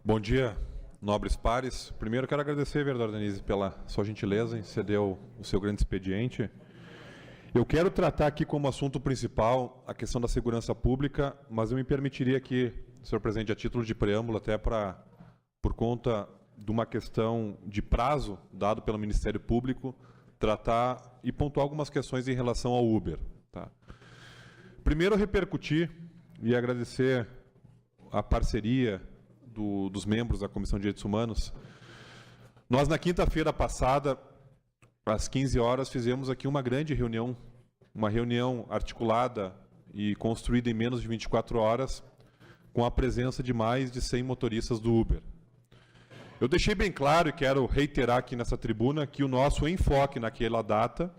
Bom dia, nobres pares. Primeiro, quero agradecer, vereadora Denise, pela sua gentileza em ceder o seu grande expediente. Eu quero tratar aqui como assunto principal a questão da segurança pública, mas eu me permitiria aqui, senhor presidente, a título de preâmbulo, até por conta de uma questão de prazo dado pelo Ministério Público, tratar e pontuar algumas questões em relação ao Uber. Tá? Primeiro, repercutir e agradecer a parceria dos membros da Comissão de Direitos Humanos. Nós, na quinta-feira passada, às 15 horas, fizemos aqui uma grande reunião, uma reunião articulada e construída em menos de 24 horas, com a presença de mais de 100 motoristas do Uber. Eu deixei bem claro, e quero reiterar aqui nessa tribuna, que o nosso enfoque naquela data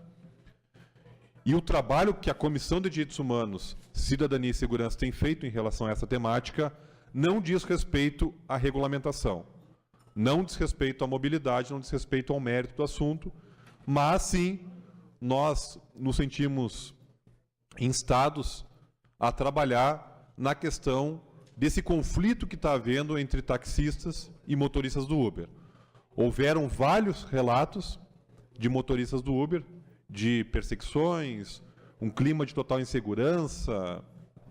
e o trabalho que a Comissão de Direitos Humanos, Cidadania e Segurança tem feito em relação a essa temática não diz respeito à regulamentação, não diz respeito à mobilidade, não diz respeito ao mérito do assunto, mas sim nós nos sentimos instados a trabalhar na questão desse conflito que está havendo entre taxistas e motoristas do Uber. Houveram vários relatos de motoristas do Uber, de perseguições, um clima de total insegurança,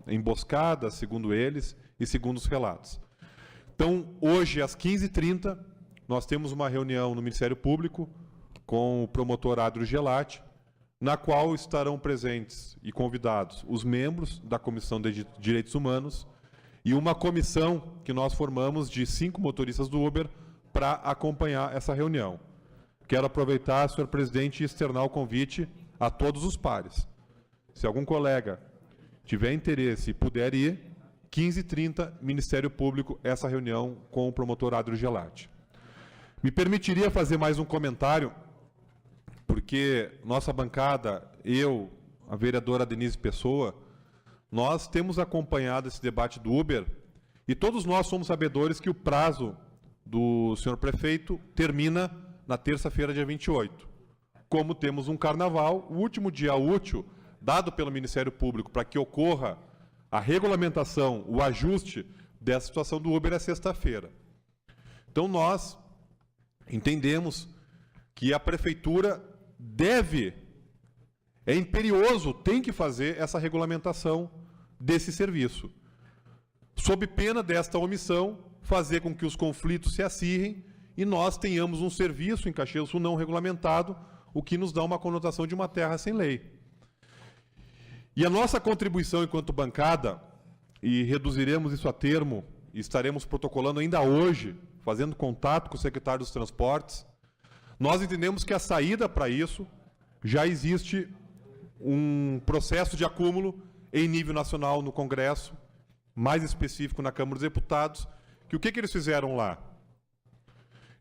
emboscadas, segundo eles, e segundo os relatos. Então, hoje, às 15h30, nós temos uma reunião no Ministério Público com o promotor Adrio Gelati, na qual estarão presentes e convidados os membros da Comissão de Direitos Humanos e uma comissão que nós formamos de 5 motoristas do Uber para acompanhar essa reunião. Quero aproveitar, senhor presidente, e externar o convite a todos os pares. Se algum colega tiver interesse e puder ir, 15h30, Ministério Público, essa reunião com o promotor Adrio Gelati. Me permitiria fazer mais um comentário, porque nossa bancada, eu, a vereadora Denise Pessoa, nós temos acompanhado esse debate do Uber e todos nós somos sabedores que o prazo do senhor prefeito termina na terça-feira, dia 28. Como temos um carnaval, o último dia útil dado pelo Ministério Público para que ocorra a regulamentação, o ajuste dessa situação do Uber é sexta-feira. Então, nós entendemos que a Prefeitura é imperioso, tem que fazer essa regulamentação desse serviço. Sob pena desta omissão, fazer com que os conflitos se acirrem e nós tenhamos um serviço em Caxias do Sul não regulamentado, o que nos dá uma conotação de uma terra sem lei. E a nossa contribuição enquanto bancada, e reduziremos isso a termo, e estaremos protocolando ainda hoje, fazendo contato com o secretário dos Transportes, nós entendemos que a saída para isso já existe um processo de acúmulo em nível nacional no Congresso, mais específico na Câmara dos Deputados, que o que eles fizeram lá?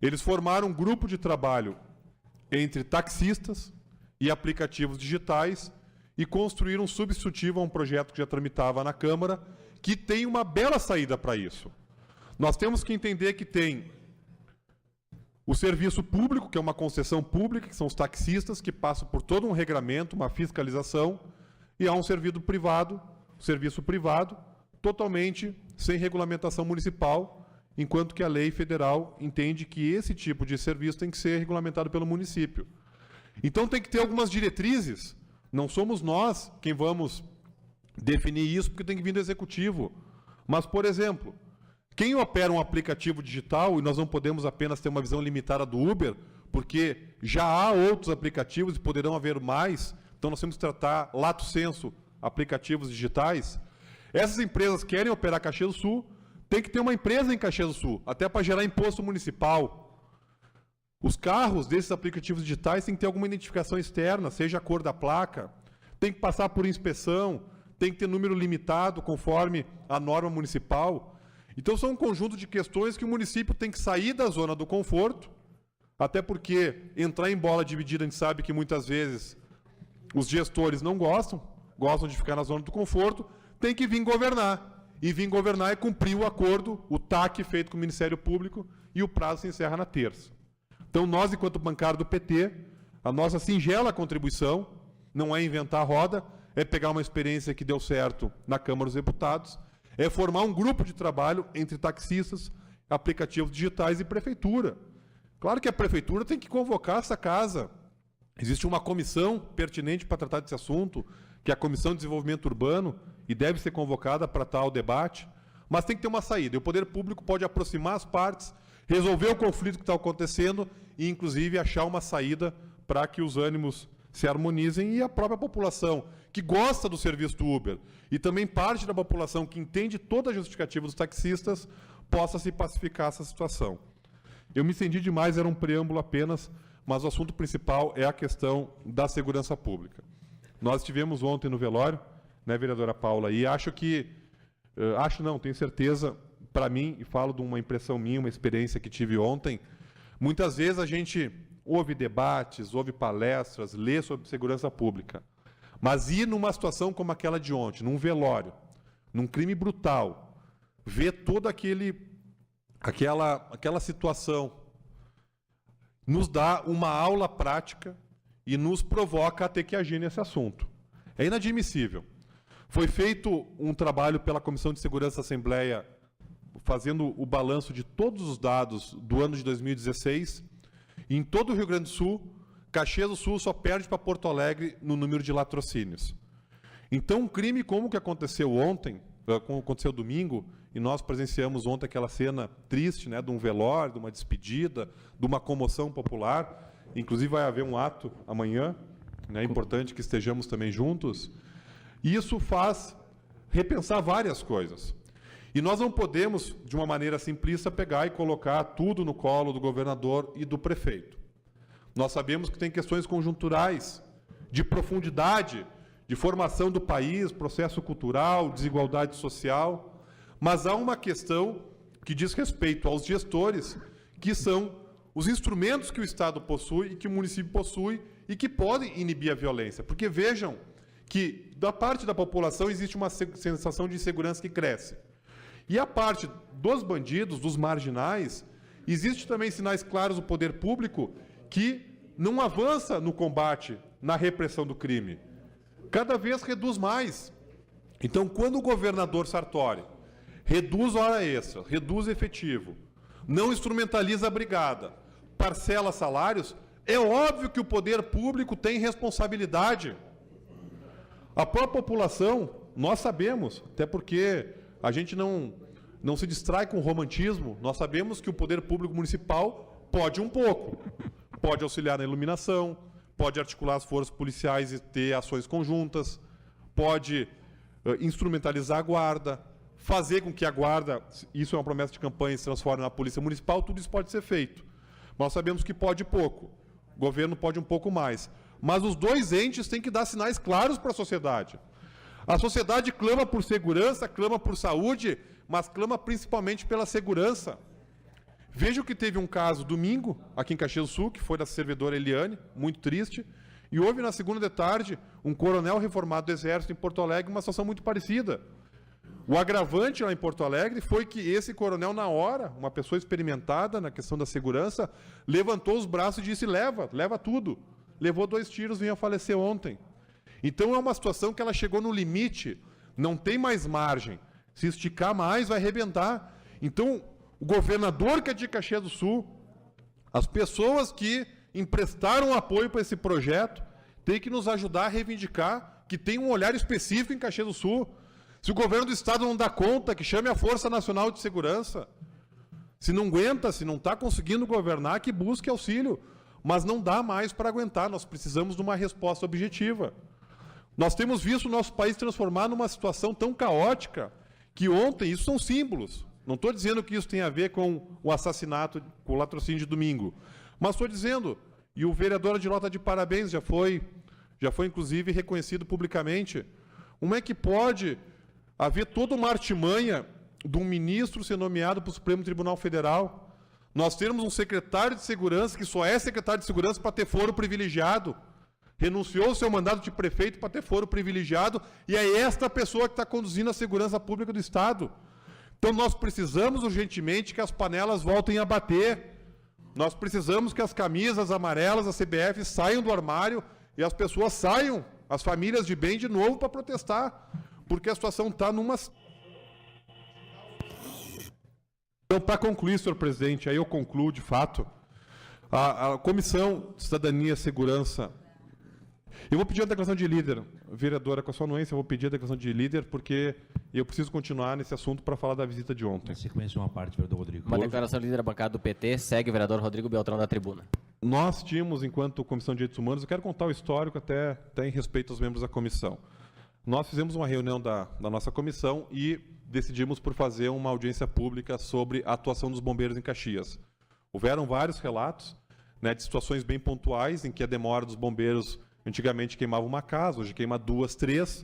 Eles formaram um grupo de trabalho entre taxistas e aplicativos digitais e construíram um substitutivo a um projeto que já tramitava na Câmara, que tem uma bela saída para isso. Nós temos que entender que tem o serviço público, que é uma concessão pública, que são os taxistas, que passam por todo um regramento, uma fiscalização, e há um serviço privado, totalmente sem regulamentação municipal, enquanto que a lei federal entende que esse tipo de serviço tem que ser regulamentado pelo município. Então tem que ter algumas diretrizes. Não somos nós quem vamos definir isso, porque tem que vir do Executivo. Mas, por exemplo, quem opera um aplicativo digital, e nós não podemos apenas ter uma visão limitada do Uber, porque já há outros aplicativos e poderão haver mais, então nós temos que tratar, lato sensu, aplicativos digitais. Essas empresas querem operar Caxias do Sul, tem que ter uma empresa em Caxias do Sul, até para gerar imposto municipal. Os carros desses aplicativos digitais têm que ter alguma identificação externa, seja a cor da placa, tem que passar por inspeção, tem que ter número limitado conforme a norma municipal. Então, são um conjunto de questões que o município tem que sair da zona do conforto, até porque entrar em bola dividida, a gente sabe que muitas vezes os gestores não gostam de ficar na zona do conforto, tem que vir governar. E vir governar é cumprir o acordo, o TAC feito com o Ministério Público, e o prazo se encerra na terça. Então, nós, enquanto bancário do PT, a nossa singela contribuição não é inventar a roda, é pegar uma experiência que deu certo na Câmara dos Deputados, é formar um grupo de trabalho entre taxistas aplicativos digitais e prefeitura. Claro que a prefeitura tem que convocar essa casa. Existe uma comissão pertinente para tratar desse assunto, que é a Comissão de Desenvolvimento Urbano, e deve ser convocada para tal debate, mas tem que ter uma saída. E o poder público pode aproximar as partes, resolver o conflito que está acontecendo e, inclusive, achar uma saída para que os ânimos se harmonizem e a própria população, que gosta do serviço do Uber, e também parte da população que entende toda a justificativa dos taxistas, possa se pacificar essa situação. Eu me estendi demais, era um preâmbulo apenas, mas o assunto principal é a questão da segurança pública. Nós estivemos ontem no velório, né, vereadora Paula, e tenho certeza, para mim, e falo de uma impressão minha, uma experiência que tive ontem, muitas vezes a gente ouve debates, ouve palestras, lê sobre segurança pública, mas ir numa situação como aquela de ontem, num velório, num crime brutal, ver toda aquela situação, nos dá uma aula prática e nos provoca a ter que agir nesse assunto. É inadmissível. Foi feito um trabalho pela Comissão de Segurança da Assembleia, fazendo o balanço de todos os dados do ano de 2016, e em todo o Rio Grande do Sul, Caxias do Sul só perde para Porto Alegre no número de latrocínios. Então, um crime como o que aconteceu ontem, como aconteceu domingo, e nós presenciamos ontem aquela cena triste, né, de um velório, de uma despedida, de uma comoção popular. Inclusive vai haver um ato amanhã, né, é importante que estejamos também juntos. E isso faz repensar várias coisas. E nós não podemos, de uma maneira simplista, pegar e colocar tudo no colo do governador e do prefeito. Nós sabemos que tem questões conjunturais, de profundidade, de formação do país, processo cultural, desigualdade social, mas há uma questão que diz respeito aos gestores, que são os instrumentos que o Estado possui e que o município possui e que podem inibir a violência. Porque vejam que, da parte da população, existe uma sensação de insegurança que cresce. E a parte dos bandidos, dos marginais, existe também sinais claros do poder público que não avança no combate, na repressão do crime. Cada vez reduz mais. Então, quando o governador Sartori reduz hora extra, reduz efetivo, não instrumentaliza a brigada, parcela salários, é óbvio que o poder público tem responsabilidade. A própria população, nós sabemos, até porque a gente não se distrai com o romantismo, nós sabemos que o poder público municipal pode um pouco. Pode auxiliar na iluminação, pode articular as forças policiais e ter ações conjuntas, pode instrumentalizar a guarda, fazer com que a guarda, isso é uma promessa de campanha, se transforme na polícia municipal, tudo isso pode ser feito. Nós sabemos que pode pouco, o governo pode um pouco mais. Mas os dois entes têm que dar sinais claros para a sociedade. A sociedade clama por segurança, clama por saúde, mas clama principalmente pela segurança. Veja que teve um caso domingo, aqui em Caxias do Sul, que foi da servidora Eliane, muito triste, e houve na segunda de tarde um coronel reformado do Exército em Porto Alegre, uma situação muito parecida. O agravante lá em Porto Alegre foi que esse coronel, na hora, uma pessoa experimentada na questão da segurança, levantou os braços e disse: leva tudo. Levou 2 tiros e vinha a falecer ontem. Então é uma situação que ela chegou no limite, não tem mais margem. Se esticar mais, vai arrebentar. Então, o governador que é de Caxias do Sul, as pessoas que emprestaram apoio para esse projeto, têm que nos ajudar a reivindicar que tem um olhar específico em Caxias do Sul. Se o governo do Estado não dá conta, que chame a Força Nacional de Segurança. Se não aguenta, se não está conseguindo governar, que busque auxílio. Mas não dá mais para aguentar, nós precisamos de uma resposta objetiva. Nós temos visto o nosso país transformar numa situação tão caótica que ontem, isso são símbolos. Não estou dizendo que isso tem a ver com o assassinato, com o latrocínio de domingo. Mas estou dizendo, e o vereador Adiló está de parabéns, já foi inclusive reconhecido publicamente, como é que pode haver toda uma artimanha de um ministro ser nomeado para o Supremo Tribunal Federal, nós termos um secretário de segurança que só é secretário de segurança para ter foro privilegiado, renunciou ao seu mandato de prefeito para ter foro privilegiado, e é esta pessoa que está conduzindo a segurança pública do Estado. Então nós precisamos urgentemente que as panelas voltem a bater, nós precisamos que as camisas amarelas da CBF saiam do armário e as pessoas saiam, as famílias de bem, de novo para protestar, porque a situação está numa... Então, para concluir, senhor presidente, aí eu concluo, de fato, a Comissão de Cidadania e Segurança... Eu vou pedir a declaração de líder, vereadora, com a sua anuência, eu vou pedir a declaração de líder, porque eu preciso continuar nesse assunto para falar da visita de ontem. Na sequência, uma parte, vereador Rodrigo. Uma declaração de líder da bancada do PT, segue o vereador Rodrigo Beltrão da tribuna. Nós tínhamos, enquanto Comissão de Direitos Humanos, eu quero contar o histórico até em respeito aos membros da comissão. Nós fizemos uma reunião da nossa comissão e decidimos por fazer uma audiência pública sobre a atuação dos bombeiros em Caxias. Houveram vários relatos, né, de situações bem pontuais em que a demora dos bombeiros antigamente queimava uma casa, hoje queima 2, 3.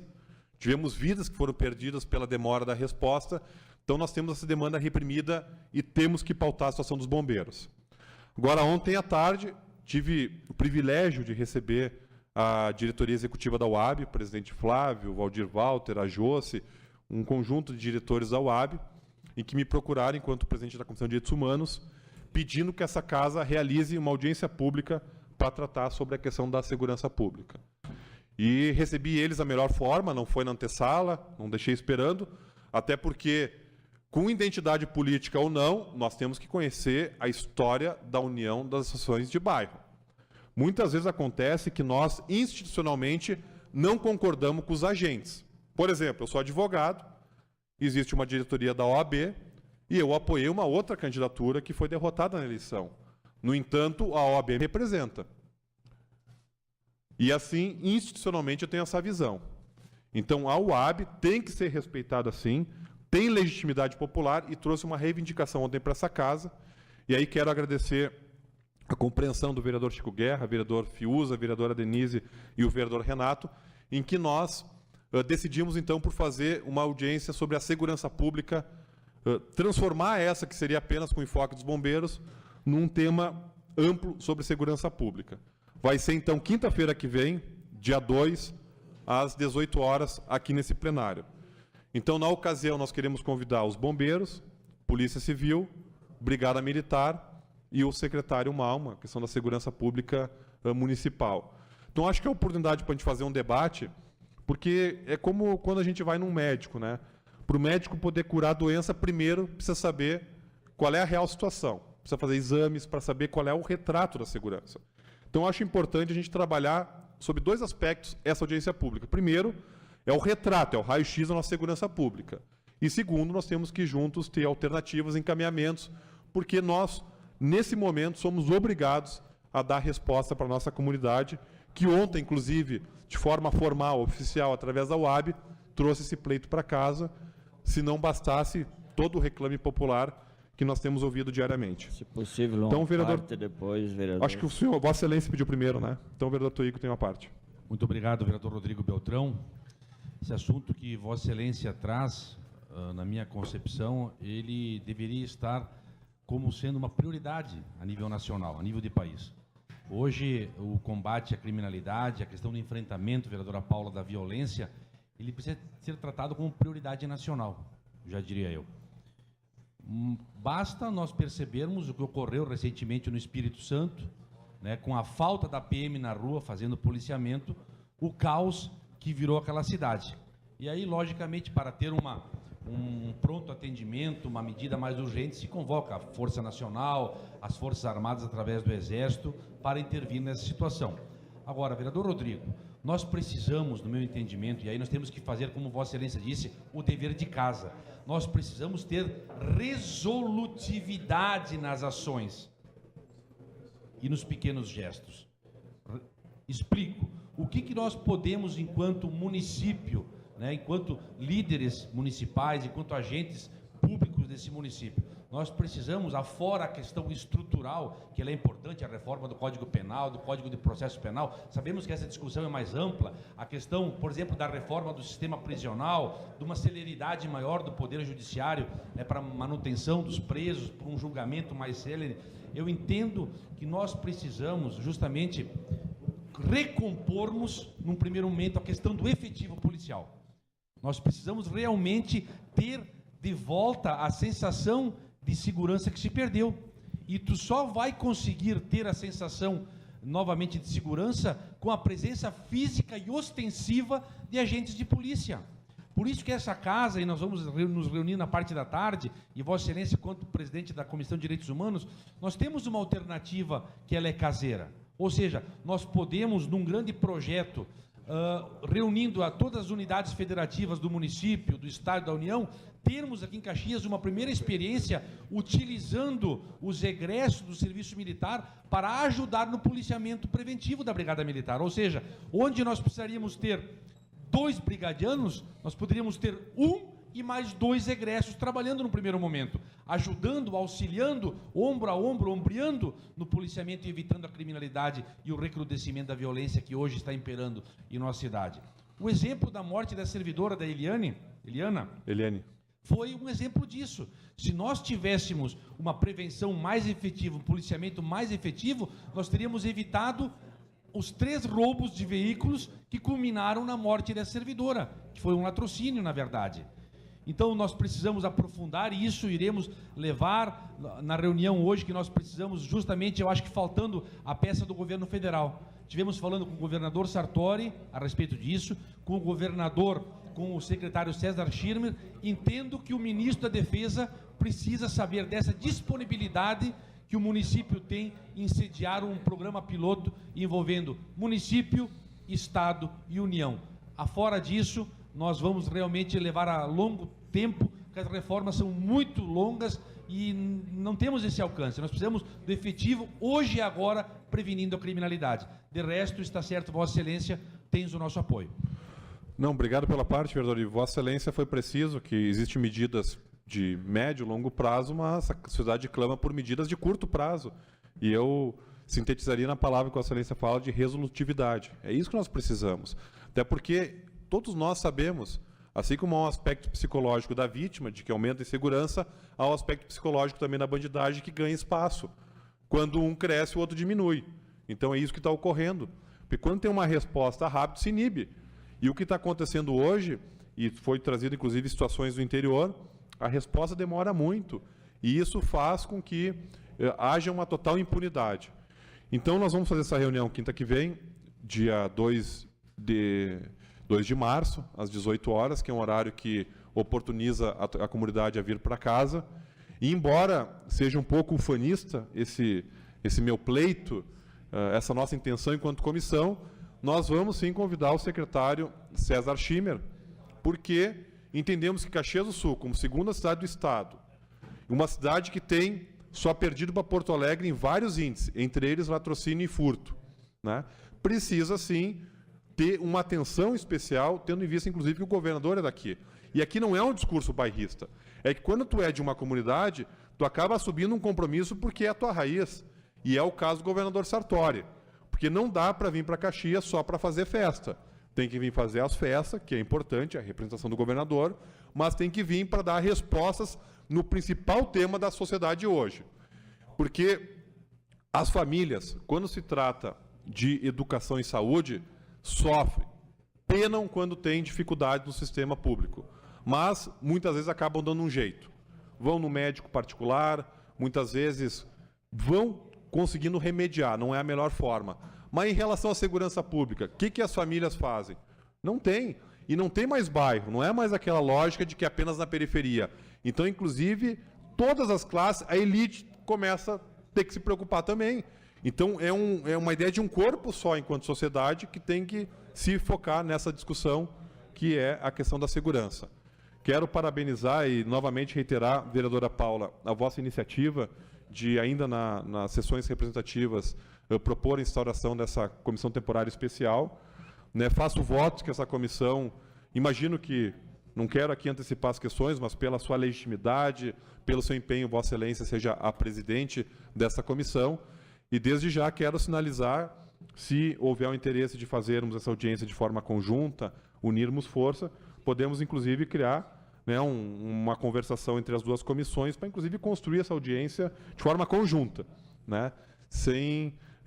Tivemos vidas que foram perdidas pela demora da resposta. Então, nós temos essa demanda reprimida e temos que pautar a situação dos bombeiros. Agora, ontem à tarde, tive o privilégio de receber a diretoria executiva da UAB, o presidente Flávio, o Valdir Walter, a Josse, um conjunto de diretores da UAB, em que me procuraram, enquanto presidente da Comissão de Direitos Humanos, pedindo que essa casa realize uma audiência pública para tratar sobre a questão da segurança pública. E recebi eles da melhor forma, não foi na antessala, não deixei esperando, até porque, com identidade política ou não, nós temos que conhecer a história da união das associações de bairro. Muitas vezes acontece que nós, institucionalmente, não concordamos com os agentes. Por exemplo, eu sou advogado, existe uma diretoria da OAB, e eu apoiei uma outra candidatura que foi derrotada na eleição. No entanto, a OAB me representa. E assim, institucionalmente, eu tenho essa visão. Então, a UAB tem que ser respeitada assim, tem legitimidade popular e trouxe uma reivindicação ontem para essa casa. E aí quero agradecer a compreensão do vereador Chico Guerra, vereador Fiuza, a vereadora Denise e o vereador Renato, em que nós decidimos, então, por fazer uma audiência sobre a segurança pública, transformar essa, que seria apenas com enfoque dos bombeiros, num tema amplo sobre segurança pública. Vai ser, então, quinta-feira que vem, dia 2, às 18 horas, aqui nesse plenário. Então, na ocasião, nós queremos convidar os bombeiros, Polícia Civil, Brigada Militar e o secretário Malma, questão da segurança pública municipal. Então, acho que é uma oportunidade para a gente fazer um debate, porque é como quando a gente vai num médico, né? Para o médico poder curar a doença, primeiro precisa saber qual é a real situação. Precisa fazer exames para saber qual é o retrato da segurança. Então, acho importante a gente trabalhar sobre 2 aspectos essa audiência pública. Primeiro, é o retrato, é o raio-x da nossa segurança pública. E segundo, nós temos que juntos ter alternativas, encaminhamentos, porque nós, nesse momento, somos obrigados a dar resposta para a nossa comunidade, que ontem, inclusive, de forma formal, oficial, através da UAB, trouxe esse pleito para casa, se não bastasse todo o reclame popular que nós temos ouvido diariamente. Se possível, então, vereador, parte depois, vereador. Acho que o senhor, Vossa Excelência, pediu primeiro, né? Então, o vereador Toigo tem uma parte. Muito obrigado, vereador Rodrigo Beltrão. Esse assunto que Vossa Excelência traz, na minha concepção, ele deveria estar como sendo uma prioridade a nível nacional, a nível de país. Hoje, o combate à criminalidade, a questão do enfrentamento, vereadora Paula, da violência, ele precisa ser tratado como prioridade nacional, já diria eu. Basta nós percebermos o que ocorreu recentemente no Espírito Santo, né, com a falta da PM na rua fazendo policiamento, o caos que virou aquela cidade. E aí, logicamente, para ter um pronto atendimento, uma medida mais urgente, se convoca a Força Nacional, as Forças Armadas através do Exército para intervir nessa situação. Agora, vereador Rodrigo, nós precisamos, no meu entendimento, e aí nós temos que fazer, como Vossa Excelência disse, o dever de casa. Nós precisamos ter resolutividade nas ações e nos pequenos gestos. Explico. O que nós podemos, enquanto município, né, enquanto líderes municipais, enquanto agentes públicos desse município, nós precisamos, afora a questão estrutural, que ela é importante, a reforma do Código Penal, do Código de Processo Penal, sabemos que essa discussão é mais ampla, a questão, por exemplo, da reforma do sistema prisional, de uma celeridade maior do Poder Judiciário, né, para manutenção dos presos, para um julgamento mais célere. Eu entendo que nós precisamos, justamente, recompormos, num primeiro momento, a questão do efetivo policial. Nós precisamos realmente ter de volta a sensação de segurança que se perdeu. E tu só vai conseguir ter a sensação novamente de segurança com a presença física e ostensiva de agentes de polícia. Por isso que essa casa, e nós vamos nos reunir na parte da tarde, e Vossa Excelência, quanto presidente da Comissão de Direitos Humanos, nós temos uma alternativa que ela é caseira. Ou seja, nós podemos, num grande projeto, reunindo a todas as unidades federativas do município, do Estado e da União, termos aqui em Caxias uma primeira experiência utilizando os egressos do serviço militar para ajudar no policiamento preventivo da Brigada Militar. Ou seja, onde nós precisaríamos ter 2 brigadianos, nós poderíamos ter 1 e mais 2 egressos trabalhando no primeiro momento, ajudando, auxiliando, ombro a ombro, ombreando no policiamento e evitando a criminalidade e o recrudescimento da violência que hoje está imperando em nossa cidade. O exemplo da morte da servidora da Eliane foi um exemplo disso. Se nós tivéssemos uma prevenção mais efetiva, um policiamento mais efetivo, nós teríamos evitado os 3 roubos de veículos que culminaram na morte da servidora, que foi um latrocínio, na verdade. Então, nós precisamos aprofundar isso, iremos levar na reunião hoje que nós precisamos, justamente, eu acho que faltando a peça do governo federal. Tivemos falando com o governador Sartori a respeito disso, com o governador, com o secretário César Schirmer. Entendo que o ministro da Defesa precisa saber dessa disponibilidade que o município tem em sediar um programa piloto envolvendo município, Estado e União. Afora disso, nós vamos realmente levar a longo tempo, porque as reformas são muito longas e não temos esse alcance. Nós precisamos do efetivo hoje e agora, prevenindo a criminalidade. De resto, está certo, Vossa Excelência, tens o nosso apoio. Não, obrigado pela parte, vereador. E Vossa Excelência foi preciso que existem medidas de médio e longo prazo, mas a sociedade clama por medidas de curto prazo. E eu sintetizaria na palavra que Vossa Excelência fala de resolutividade. É isso que nós precisamos. Até porque todos nós sabemos, assim como há um aspecto psicológico da vítima, de que aumenta a insegurança, há um aspecto psicológico também da bandidagem que ganha espaço. Quando um cresce, o outro diminui. Então é isso que está ocorrendo. Porque quando tem uma resposta rápida, se inibe. E o que está acontecendo hoje, e foi trazido inclusive situações do interior, a resposta demora muito. E isso faz com que haja uma total impunidade. Então nós vamos fazer essa reunião quinta que vem, dia 2 de março, às 18 horas, que é um horário que oportuniza a comunidade a vir para casa. E embora seja um pouco ufanista esse meu pleito, essa nossa intenção enquanto comissão, nós vamos sim convidar o secretário César Schirmer, porque entendemos que Caxias do Sul, como segunda cidade do Estado, uma cidade que tem só perdido para Porto Alegre em vários índices, entre eles latrocínio e furto, né? Precisa sim ter uma atenção especial, tendo em vista, inclusive, que o governador é daqui. E aqui não é um discurso bairrista. É que quando tu é de uma comunidade, tu acaba assumindo um compromisso porque é a tua raiz. E é o caso do governador Sartori. Porque não dá para vir para Caxias só para fazer festa. Tem que vir fazer as festas, que é importante, a representação do governador, mas tem que vir para dar respostas no principal tema da sociedade hoje. Porque as famílias, quando se trata de educação e saúde, sofrem, penam quando têm dificuldade no sistema público, mas muitas vezes acabam dando um jeito. Vão no médico particular, muitas vezes vão conseguindo remediar, não é a melhor forma. Mas em relação à segurança pública, o que as famílias fazem? Não tem. E não tem mais bairro, não é mais aquela lógica de que é apenas na periferia. Então, inclusive, todas as classes, a elite começa a ter que se preocupar também. Então, é uma ideia de um corpo só, enquanto sociedade, que tem que se focar nessa discussão, que é a questão da segurança. Quero parabenizar e, novamente, reiterar, vereadora Paula, a vossa iniciativa de, ainda nas sessões representativas, propor a instauração dessa comissão temporária especial. Né? Faço votos que essa comissão, imagino que, não quero aqui antecipar as questões, mas pela sua legitimidade, pelo seu empenho, Vossa Excelência seja a presidente dessa comissão. E desde já quero sinalizar, se houver o interesse de fazermos essa audiência de forma conjunta, unirmos força, podemos inclusive criar, né, uma conversação entre as duas comissões para inclusive construir essa audiência de forma conjunta, né,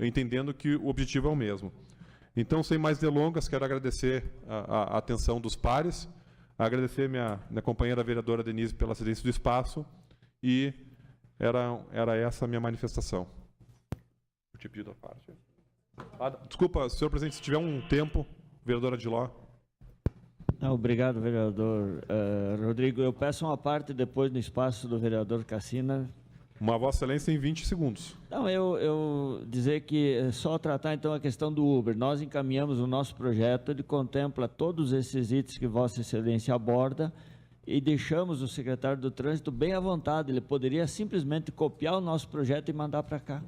entendendo que o objetivo é o mesmo. Então, sem mais delongas, quero agradecer a atenção dos pares, agradecer minha companheira vereadora Denise pela cedência do espaço, e era essa a minha manifestação. Eu te pido a parte. Desculpa, senhor presidente, se tiver um tempo, vereadora Diló. Obrigado, vereador Rodrigo. Eu peço uma parte depois no espaço do vereador Cassina. Uma Vossa Excelência em 20 segundos. Não, eu dizer que só tratar então a questão do Uber. Nós encaminhamos o nosso projeto, ele contempla todos esses itens que Vossa Excelência aborda e deixamos o secretário do Trânsito bem à vontade. Ele poderia simplesmente copiar o nosso projeto e mandar para cá,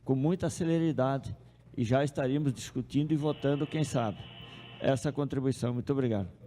com muita celeridade, e já estaríamos discutindo e votando, quem sabe, essa contribuição. Muito obrigado.